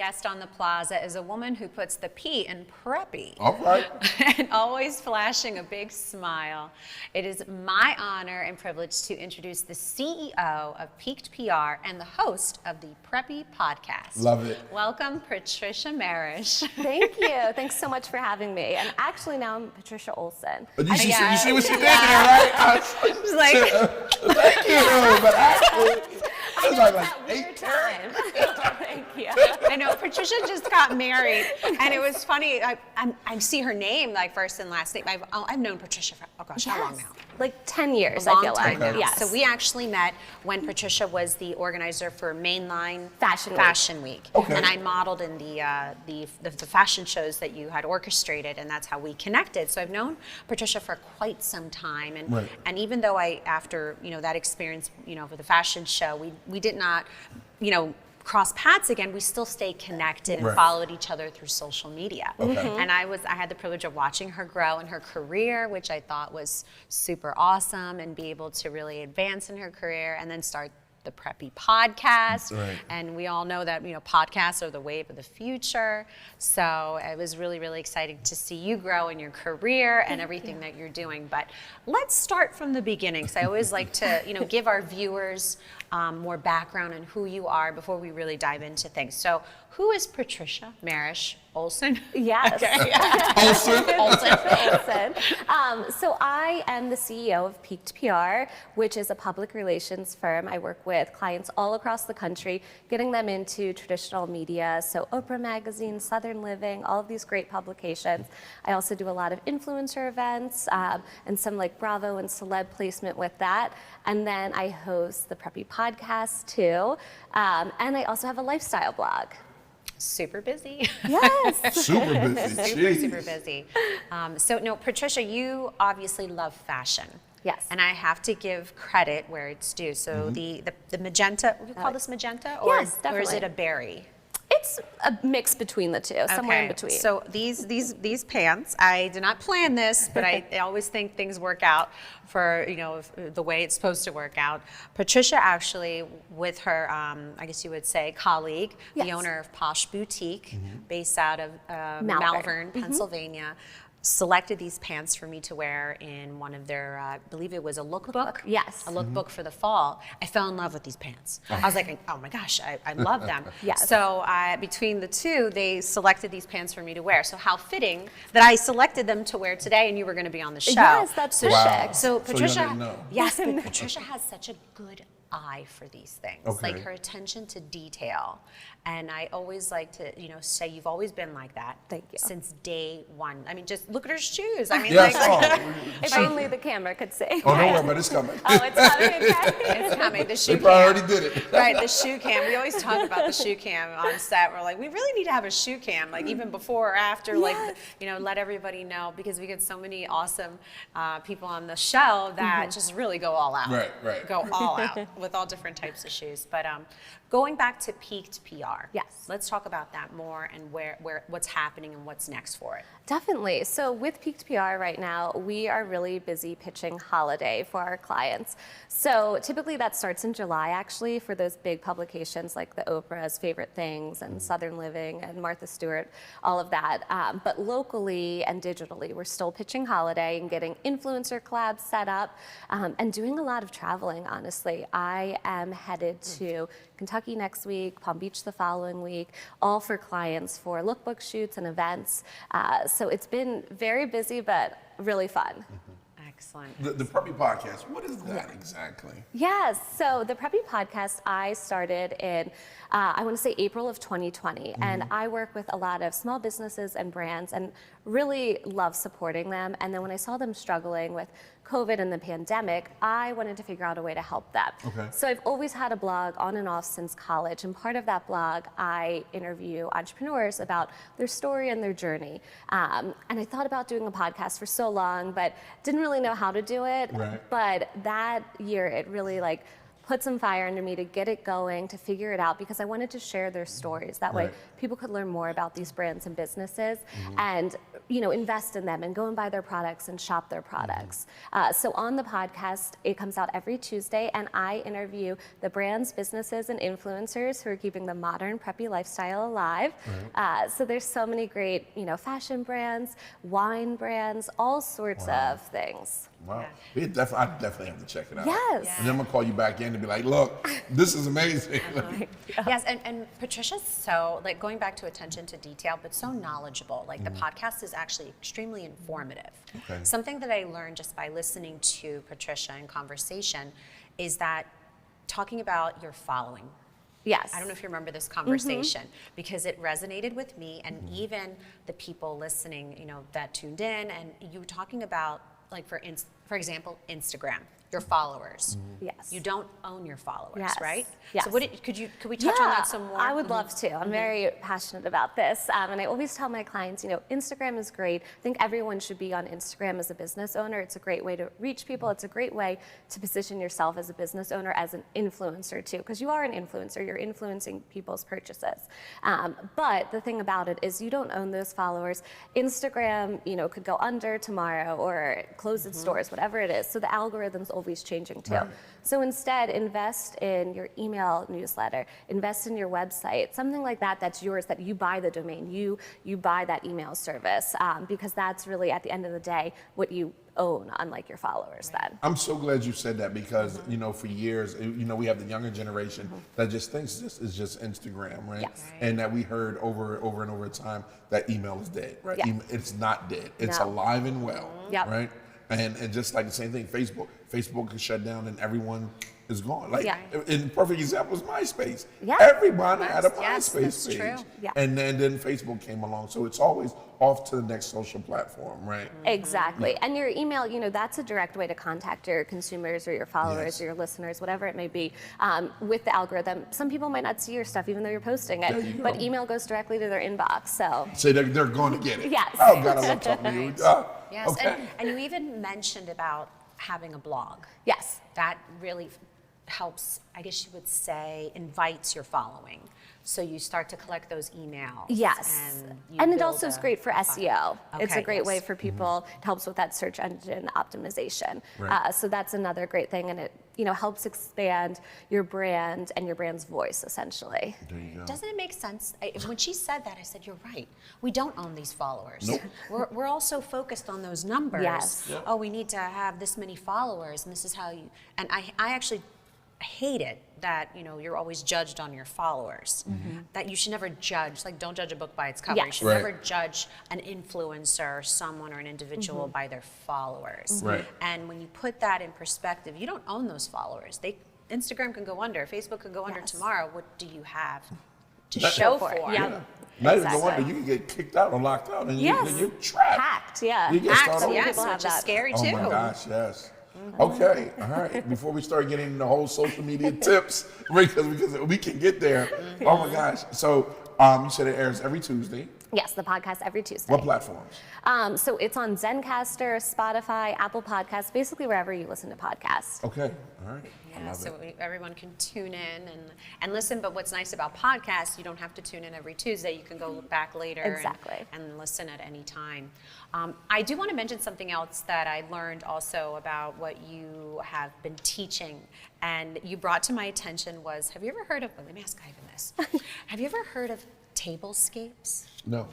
guest on the plaza is a woman who puts the P in preppy. All right. And always flashing a big smile. It is my honor and privilege to introduce the CEO of Piqued PR and the host of the Preppy Podcast. Love it. Welcome, Patricia Maristch. Thank you. Thanks so much for having me. And actually now I'm Patricia Olson. But you see what she did there, right? I was like, thank you. But actually, it was like Weird 8 time. Thank you. I know, Patricia just got married, and it was funny. I see her name, like first and last name. I've known Patricia for, oh gosh, how long now? Like 10 years, A long I feel time like. now. Yes. So we actually met when Patricia was the organizer for Mainline Fashion Week. Okay. And I modeled in the fashion shows that you had orchestrated, and that's how we connected. So I've known Patricia for quite some time, and Right. and even though after that experience, for the fashion show, we did not, cross paths again, we still stayed connected and Right. followed each other through social media. Okay. And I had the privilege of watching her grow in her career, which I thought was super awesome, and be able to really advance in her career and then start the Preppy Podcast. Right. And we all know that, podcasts are the wave of the future. So it was really, really exciting to see you grow in your career and everything that you're doing. But let's start from the beginning. So I always like to, give our viewers more background on who you are before we really dive into things. So who is Patricia Maristch Olson? Yes. Olson. Olson. So I am the CEO of Piqued PR, which is a public relations firm. I work with clients all across the country, getting them into traditional media. So Oprah Magazine, Southern Living, all of these great publications. I also do a lot of influencer events and some like Bravo and celeb placement with that. And then I host the Preppy Podcast too. And I also have a lifestyle blog. Super busy. Yes. Super busy. Super busy. So no, Patricia, you obviously love fashion. Yes. And I have to give credit where it's due. So the magenta, we call this magenta, or, Yes, or is definitely. it a berry? It's a mix between the two, somewhere in between. So these pants, I did not plan this, but I always think things work out for the way it's supposed to work out. Patricia actually, with her, I guess you would say, colleague, the Yes. owner of Posh Boutique, based out of Malvern, Pennsylvania, selected these pants for me to wear in one of their, I believe it was a lookbook. Yes. A lookbook for the fall. I fell in love with these pants. I was like, oh my gosh, I love them. Yes. So between the two, they selected these pants for me to wear. So how fitting that I selected them to wear today, and you were going to be on the show. Yes, that's so, perfect. So So you Patricia, didn't know. yes, but Patricia has such a good eye for these things, Okay. like her attention to detail. And I always like to, say you've always been like that. Thank you. Since day one. I mean, just look at her shoes. I mean, Yes. If only the camera could see. Oh, don't worry about it. It's coming. Oh, it's coming, okay. it's coming. The shoe They probably cam. already did it. Right, the shoe cam. We always talk about the shoe cam on set. We're like, we really need to have a shoe cam, like even before or after, like, let everybody know, because we get so many awesome people on the show that just really go all out. Right. Go all out with all different types of shoes. But going back to Piqued PR. Yes. Let's talk about that more and what's happening and what's next for it. Definitely. So with Piqued PR right now, we are really busy pitching holiday for our clients. So typically that starts in July, actually, for those big publications like the Oprah's Favorite Things and Southern Living and Martha Stewart, all of that. But locally and digitally, we're still pitching holiday and getting influencer collabs set up and doing a lot of traveling, honestly. I am headed to Kentucky next week, Palm Beach the following week, all for clients for lookbook shoots and events. So it's been very busy, but really fun. Excellent. The Preppy Podcast, what is that exactly? Yes, so the Preppy Podcast I started in, I want to say April of 2020, and I work with a lot of small businesses and brands and really love supporting them. And then when I saw them struggling with COVID and the pandemic, I wanted to figure out a way to help them. Okay. So I've always had a blog on and off since college, and part of that blog, I interview entrepreneurs about their story and their journey. And I thought about doing a podcast for so long, but didn't really know how to do it. Right. But that year, it really put some fire under me to get it going, to figure it out, because I wanted to share their stories. That way Right. people could learn more about these brands and businesses and invest in them and go and buy their products and shop their products. So on the podcast, it comes out every Tuesday, and I interview the brands, businesses, and influencers who are keeping the modern preppy lifestyle alive. So there's so many great, fashion brands, wine brands, all sorts of things. Wow. I definitely have to check it out. Yes. And then I'm going to call you back in and be like, look, this is amazing. Yes, and Patricia's so, going back to attention to detail, but so knowledgeable. The podcast is actually extremely informative. Okay. Something that I learned just by listening to Patricia in conversation is that talking about your following. Yes. I don't know if you remember this conversation because it resonated with me and even the people listening, that tuned in, and you were talking about, for example, Instagram, your followers. Yes. You don't own your followers, Yes. right? Yes. So could we touch on that some more? I would love to. I'm very passionate about this. And I always tell my clients, Instagram is great. I think everyone should be on Instagram as a business owner. It's a great way to reach people. It's a great way to position yourself as a business owner, as an influencer too, because you are an influencer. You're influencing people's purchases. But the thing about it is you don't own those followers. Instagram, could go under tomorrow or close its doors, whatever it is. So the algorithm's always changing too. Right. So instead, invest in your email newsletter, invest in your website, something like that that's yours, that you buy the domain, you buy that email service, because that's really, at the end of the day, what you own, unlike your followers then. I'm so glad you said that because, for years, we have the younger generation that just thinks this is just Instagram, right? Yes. And that we heard over and over time that email is dead, right? Yeah. It's not dead. It's No. alive and well, Yep. right? And just like the same thing, Facebook is shut down and everyone is gone. In perfect example is MySpace. Yeah. Everybody had a Yes, MySpace that's page. true. Yeah. And then Facebook came along. So it's always off to the next social platform, right? Exactly. And your email, that's a direct way to contact your consumers or your followers Yes. or your listeners, whatever it may be. With the algorithm, some people might not see your stuff even though you're posting There it, you but go. email goes directly to their inbox. So So they're going to get it. Yes. Oh, God, I love talking to you. Yes, Okay. and you even mentioned about having a blog. yes. That really helps, I guess you would say, invites your following. So you start to collect those emails. Yes. you And it build also is a great for file. SEO. It's a Okay, great way yes. for people. It helps with that search engine optimization. Right. So that's another great thing. And it helps expand your brand and your brand's voice, essentially. There you go. Doesn't it make sense? When she said that, I said, you're right. We don't own these followers. Nope. We're also focused on those numbers. Yes. Yep. Oh, we need to have this many followers, and this is how you, and I actually hate it that you're always judged on your followers. That you should never judge, don't judge a book by its cover. You Yes. should Right. never judge an influencer, someone or an individual by their followers. Right. And when you put that in perspective, you don't own those followers. Instagram can go under, Facebook can go under Yes. tomorrow. What do you have to That- show for for? it, yeah. Not even Exactly. no wonder you can get kicked out or locked out and Yes. you're trapped. Hacked, yeah. You get Acts, started over. yes, People have which is that. scary Oh too. my gosh, yes. Okay, all right. Before we start getting into the whole social media tips, because we can get there. Oh my gosh. So you said it airs every Tuesday. Yes, the podcast every Tuesday. What platforms? So it's on Zencaster, Spotify, Apple Podcasts, basically wherever you listen to podcasts. Okay, all right. I Yeah, love so it. everyone can tune in and listen. But what's nice about podcasts, you don't have to tune in every Tuesday. You can go back later Exactly. and listen at any time. I do want to mention something else that I learned also about what you have been teaching and you brought to my attention was, have you ever heard of, let me ask Ivan this. Have you ever heard of tablescapes? No.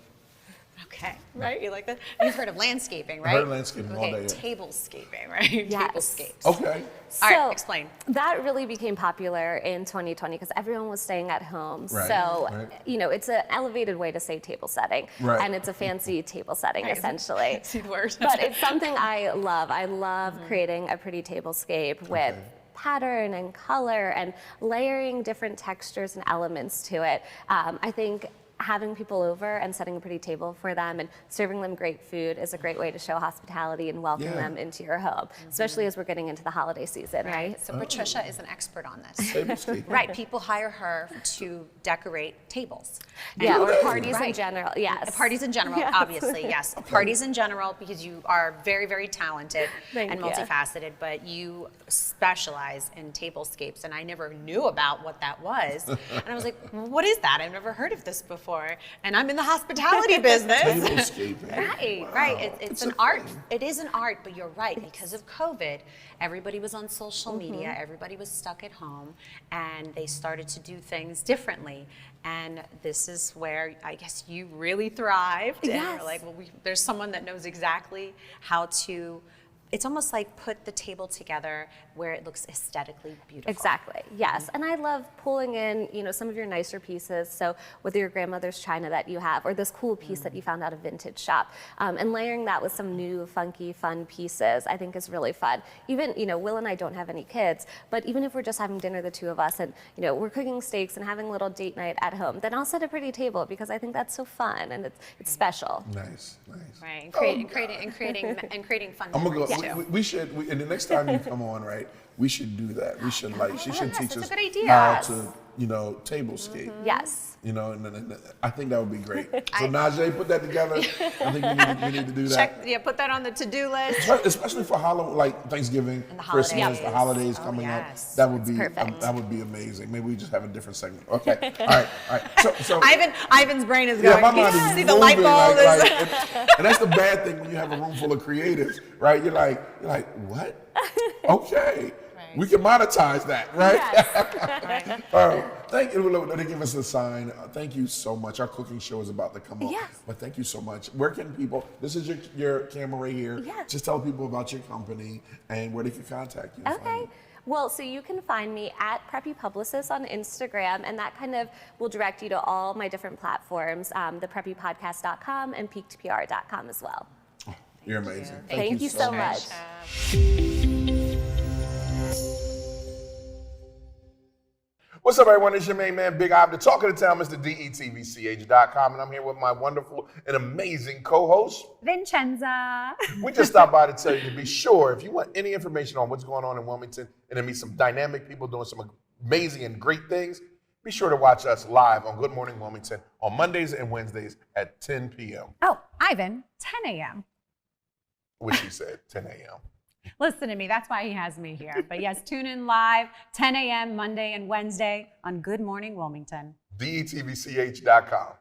Okay, right? You like that? You've heard of landscaping, right? heard of landscaping all Okay, day, yeah. tablescaping, right? Yes. Tablescapes. Okay. All right, explain. That really became popular in 2020 because everyone was staying at home. Right, So, right. It's an elevated way to say table setting. Right. And it's a fancy table setting, Right. essentially. See the word. But it's something I love. I love creating a pretty tablescape with Okay. pattern and color and layering different textures and elements to it. I think having people over and setting a pretty table for them and serving them great food is a great way to show hospitality and welcome Yeah. them into your home, especially as we're getting into the holiday season, right? So Patricia is an expert on this. Tablescape. Right, people hire her to decorate tables. Yeah, Do or they? parties in Right. general, yes. Parties in general, Yes. obviously, yes. Parties in general, because you are very, very talented Thank and you. multifaceted, but you specialize in tablescapes, and I never knew about what that was. And I was like, what is that? I've never heard of this before. before, and I'm in the hospitality business. Tablescaping. Right, Wow. right. It's an a art. thing. It is an art, but you're right. Because of COVID, everybody was on social media. Everybody was stuck at home, and they started to do things differently. And this is where I guess you really thrived. And Yes. you're like, well, there's someone that knows exactly how to. It's almost like put the table together where it looks aesthetically beautiful. Exactly, yes. And I love pulling in, some of your nicer pieces. So whether your grandmother's china that you have, or this cool piece that you found at a vintage shop, and layering that with some new, funky, fun pieces, I think is really fun. Even, Will and I don't have any kids, but even if we're just having dinner, the two of us, and, we're cooking steaks and having a little date night at home, then I'll set a pretty table because I think that's so fun and it's special. Nice. Right, and creating fun I'm gonna memories go. too. We should, and the next time you come on, right? We should do that. We should she should Yes, teach that's a us good idea. how Yes. to, tablescape. Yes. And I think that would be great. So Najee, put that together. I think we need to do that. Put that on the to-do list. Especially for like Thanksgiving, And the Christmas, holidays. the holidays Oh, coming yes. up. That would be perfect. that would be amazing. Maybe we just have a different segment. Okay. All right. So Ivan's brain is going. yeah, my mind is See the light moving, bulb is. and that's the bad thing when you have a room full of creatives, right? You're like, what? Okay. We can monetize that, right? Thank you. Let me give us a sign. Thank you so much. Our cooking show is about to come up. Yes. But thank you so much. Where can people, this is your camera right here. Yes. Just tell people about your company and where they can contact you. and find Okay. you. Well, so you can find me at Preppy Publicist on Instagram, and that kind of will direct you to all my different platforms, the preppypodcast.com and peakedpr.com as well. You're amazing. Thank you so much. What's up, everyone? It's your main man, Big Ivan, the talk of the town, Mr. DETVCH.com, and I'm here with my wonderful and amazing co-host, Vincenza. We just stopped by to tell you to be sure, if you want any information on what's going on in Wilmington and to meet some dynamic people doing some amazing and great things, be sure to watch us live on Good Morning Wilmington on Mondays and Wednesdays at 10 p.m., Oh, Ivan, 10 a.m. which he said, 10 a.m. Listen to me. That's why he has me here. But yes, tune in live, 10 a.m. Monday and Wednesday on Good Morning Wilmington. DETVCH.com.